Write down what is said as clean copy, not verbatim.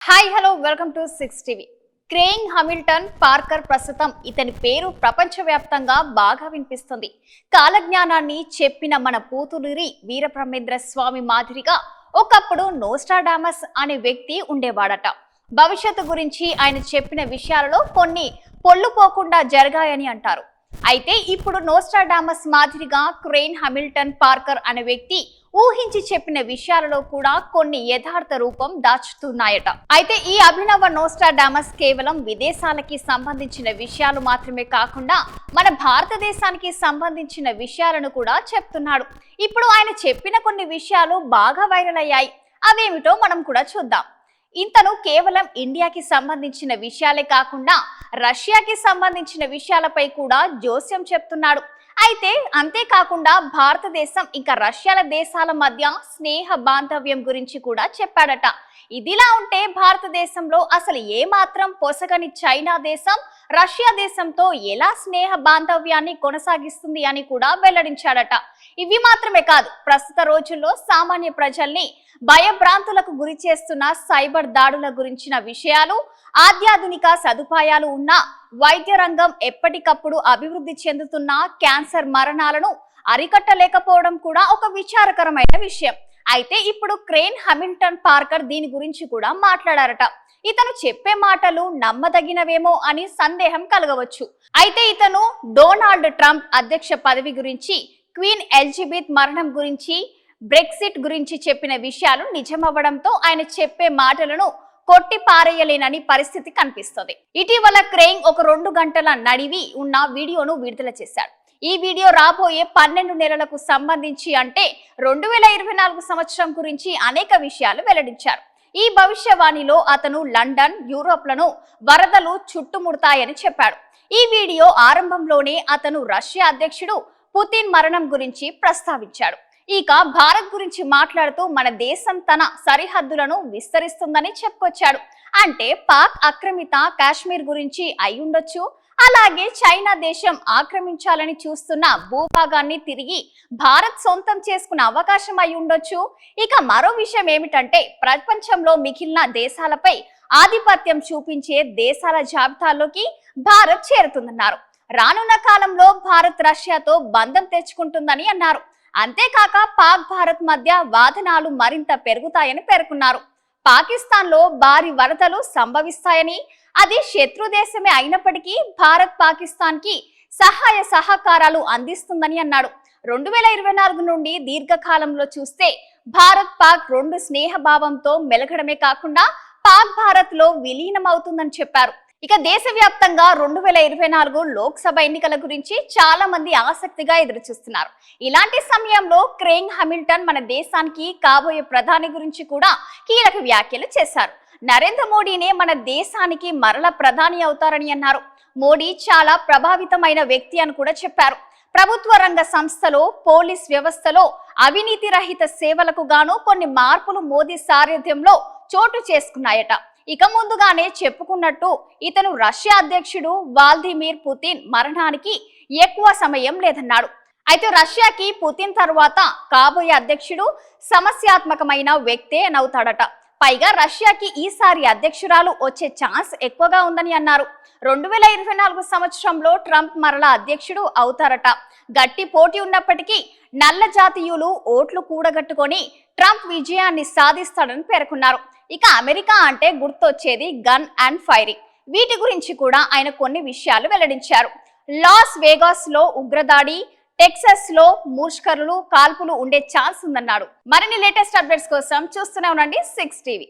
Hi hello welcome to 6 TV. Craig Hamilton Parker ప్రస్తుతం ఇతని పేరు ప్రపంచవ్యాప్తంగా బాగా వినిపిస్తుంది. కాలజ్ఞానాన్ని చెప్పిన మన పూతులూరి వీరబ్రహ్మేంద్ర స్వామి మాదిరిగా ఒకప్పుడు నోస్ట్రాడామస్ అనే వ్యక్తి ఉండేవాడట. భవిష్యత్తు గురించి ఆయన చెప్పిన విషయాలలో కొన్ని పొల్లుపోకుండా జరిగాయని అంటారు. అయితే ఇప్పుడు నోస్ట్రాడామస్ మాదిరిగా క్రెయిగ్ హామిల్టన్ పార్కర్ అనే వ్యక్తి ఊహించి చెప్పిన విషయాలలో కూడా కొన్ని యథార్థ రూపం దాచుతున్నాయట. అయితే ఈ అభినవ నోస్ట్రాడామస్ కేవలం విదేశాలకి సంబంధించిన విషయాలు మాత్రమే కాకుండా మన భారతదేశానికి సంబంధించిన విషయాలను కూడా చెప్తున్నాడు. ఇప్పుడు ఆయన చెప్పిన కొన్ని విషయాలు బాగా వైరల్ అయ్యాయి. అవేమిటో మనం కూడా చూద్దాం. ఇంతను కేవలం ఇండియాకి సంబంధించిన విషయాలే కాకుండా రష్యాకి సంబంధించిన విషయాలపై కూడా జోస్యం చెప్తున్నాడు. అయితే అంతేకాకుండా భారతదేశం ఇంకా రష్యాల దేశాల మధ్య స్నేహ బాంధవ్యం గురించి కూడా చెప్పాడట. ఇదిలా ఉంటే భారతదేశంలో అసలు ఏమాత్రం పొసగని చైనా దేశం రష్యా దేశంతో ఎలా స్నేహ బాంధవ్యాన్ని కొనసాగిస్తుంది అని కూడా వెల్లడించాడట. ఇవి మాత్రమే కాదు, ప్రస్తుత రోజుల్లో సామాన్య ప్రజల్ని భయభ్రాంతులకు గురి చేస్తున్న సైబర్ దాడుల గురించిన విషయాలు, అత్యాధునిక సదుపాయాలు ఉన్న వైద్య రంగం ఎప్పటికప్పుడు అభివృద్ధి చెందుతున్న క్యాన్సర్ మరణాలను అరికట్టలేకపోవడం కూడా ఒక విచారకరమైన విషయం. అయితే ఇప్పుడు క్రెయిగ్ హామిల్టన్ పార్కర్ దీని గురించి కూడా మాట్లాడారట. ఇతను చెప్పే మాటలు నమ్మదగినవేమో అని సందేహం కలగవచ్చు. అయితే ఇతను డొనాల్డ్ ట్రంప్ అధ్యక్ష పదవి గురించి, క్వీన్ ఎలిజబెత్ మరణం గురించి, బ్రెక్సిట్ గురించి చెప్పిన విషయాలు నిజమవ్వడంతో ఆయన చెప్పే మాటలను కొట్టి పారేయలేనని పరిస్థితి కనిపిస్తుంది. ఇటీవల క్రెయిగ్ ఒక 2 గంటల నడివి ఉన్న వీడియోను విడుదల చేశాడు. ఈ వీడియో రాబోయే 12 నెలలకు సంబంధించి అంటే 2024 సంవత్సరం గురించి అనేక విషయాలు వెల్లడించారు. ఈ భవిష్యవాణిలో అతను లండన్, యూరోప్లను వరదలు చుట్టుముడతాయని చెప్పాడు. ఈ వీడియో ఆరంభంలోనే అతను రష్యా అధ్యక్షుడు పుతిన్ మరణం గురించి ప్రస్తావించాడు. ఇక భారత్ గురించి మాట్లాడుతూ మన దేశం తన సరిహద్దులను విస్తరిస్తుందని చెప్పుకొచ్చాడు. అంటే పాక్ ఆక్రమిత కాశ్మీర్ గురించి అయి ఉండొచ్చు, అలాగే చైనా దేశం ఆక్రమించాలని చూస్తున్న భూభాగాన్ని తిరిగి భారత్ సొంతం చేసుకునే అవకాశం అయి ఉండొచ్చు. ఇక మరో విషయం ఏమిటంటే ప్రపంచంలో మిగిలిన దేశాలపై ఆధిపత్యం చూపించే దేశాల జాబితాలోకి భారత్ చేరుతుందన్నారు. రానున్న కాలంలో భారత్ రష్యాతో బంధం తెచ్చుకుంటుందని అన్నారు. అంతేకాక పాక్ భారత్ మధ్య వాదనాలు మరింత పెరుగుతాయని పేర్కొన్నారు. పాకిస్తాన్ లో భారీ వరదలు సంభవిస్తాయని, అది శత్రు దేశమే అయినప్పటికీ భారత్ పాకిస్తాన్ కి సహాయ సహకారాలు అందిస్తుందని అన్నాడు. 2024 నుండి దీర్ఘకాలంలో చూస్తే భారత్ పాక్ 2 స్నేహభావంతో మెలగడమే కాకుండా పాక్ భారత్ లో విలీనమవుతుందని చెప్పారు. ఇక దేశవ్యాప్తంగా 2024 లోక్సభ ఎన్నికల గురించి చాలా మంది ఆసక్తిగా ఎదురుచూస్తున్నారు. ఇలాంటి సమయంలో క్రెయిగ్ హామిల్టన్ మన దేశానికి కాబోయే ప్రధాని గురించి కూడా కీలక వ్యాఖ్యలు చేశారు. నరేంద్ర మోడీనే మన దేశానికి మరల ప్రధాని అవుతారని అన్నారు. మోడీ చాలా ప్రభావితమైన వ్యక్తి అని కూడా చెప్పారు. ప్రభుత్వ రంగ సంస్థలో, పోలీస్ వ్యవస్థలో అవినీతి రహిత సేవలకు గాను కొన్ని మార్పులు మోదీ సారథ్యంలో చోటు చేసుకున్నాయట. ఇక ముందుగానే చెప్పుకున్నట్టు ఇతను రష్యా అధ్యక్షుడు వ్లాదిమిర్ పుతిన్ మరణానికి ఎక్కువ సమయం లేదన్నాడు. అయితే రష్యాకి పుతిన్ తర్వాత కాబోయే అధ్యక్షుడు సమస్యాత్మకమైన వ్యక్తే నవుతాడట. పైగా రష్యాకి ఈసారి అధ్యక్షురాలు వచ్చే ఛాన్స్ ఎక్కువగా ఉందని అన్నారు. 2024 సంవత్సరంలో ట్రంప్ మరలా అధ్యక్షుడు అవుతారట. గట్టి పోటీ ఉన్నప్పటికీ నల్ల జాతీయులు ఓట్లు కూడగట్టుకొని ట్రంప్ విజయాన్ని సాధిస్తాడని పేర్కొన్నారు. ఇక అమెరికా అంటే గుర్తొచ్చేది గన్ అండ్ ఫైరింగ్. వీటి గురించి కూడా ఆయన కొన్ని విషయాలు వెల్లడించారు. లాస్ వేగాస్ లో ఉగ్రదాడి, టెక్సాస్ లో ముష్కరులు కాల్పులు ఉండే ఛాన్స్ ఉందన్నాడు. మరిన్ని లేటెస్ట్ అప్డేట్స్ కోసం చూస్తూనే ఉండండి 6 టీవీ.